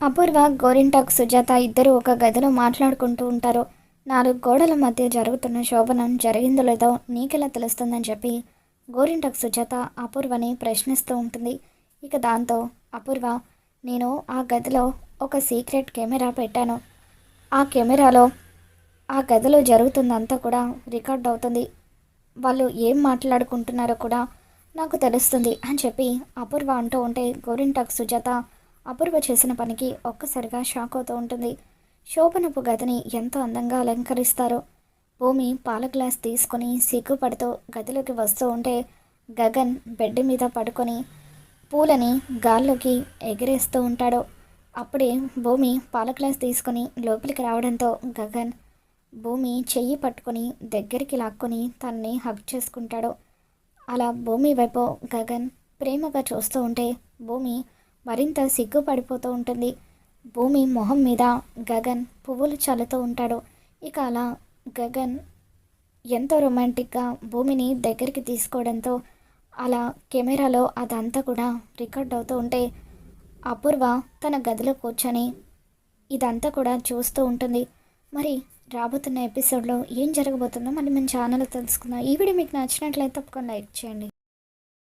అపూర్వ, గోరింటాకు సుజాత ఇద్దరు ఒక గదిలో మాట్లాడుకుంటూ ఉంటారు. 4 గోడల మధ్య జరుగుతున్న శోభనం జరిగిందో లేదో నీకెలా తెలుస్తుందని చెప్పి గోరింటాకు సుజాత అపూర్వని ప్రశ్నిస్తూ ఉంటుంది. ఇక దాంతో అపూర్వ, నేను ఆ గదిలో ఒక సీక్రెట్ కెమెరా పెట్టాను. ఆ కెమెరాలో ఆ గదిలో జరుగుతుందంతా కూడా రికార్డ్ అవుతుంది. వాళ్ళు ఏం మాట్లాడుకుంటున్నారో కూడా నాకు తెలుస్తుంది అని చెప్పి అపూర్వ అంటూ ఉంటే గోరింటాకు సుజాత అపూర్వ చేసిన పనికి ఒక్కసారిగా షాక్ అవుతూ ఉంటుంది. శోభనపు గదిని ఎంతో అందంగా అలంకరిస్తారో. భూమి పాల గ్లాస్ తీసుకొని సిగ్గుపడుతూ గదిలోకి వస్తూ ఉంటే గగన్ బెడ్ మీద పడుకొని పూలని గాల్లోకి ఎగిరేస్తూ ఉంటాడు. అప్పుడే భూమి పాల గ్లాస్ తీసుకొని లోపలికి రావడంతో గగన్ భూమి చెయ్యి పట్టుకొని దగ్గరికి లాక్కొని తన్ని హగ్ చేసుకుంటాడు. అలా భూమి వైపు గగన్ ప్రేమగా చూస్తూ ఉంటే భూమి మరింత సిగ్గుపడిపోతూ ఉంటుంది. భూమి మొహం మీద గగన్ పువ్వులు చల్లుతూ ఉంటాడు. ఇక అలా గగన్ ఎంతో రొమాంటిక్గా భూమిని దగ్గరికి తీసుకోవడంతో అలా కెమెరాలో అదంతా కూడా రికార్డ్ అవుతూ ఉంటే అపూర్వ తన గదిలో కూర్చొని ఇదంతా కూడా చూస్తూ ఉంటుంది. మరి రాబోతున్న ఎపిసోడ్లో ఏం జరగబోతుందో మరి మన ఛానల్లో తెలుసుకుందాం. ఈ వీడియో మీకు నచ్చినట్లయితే తప్పకుండా లైక్ చేయండి.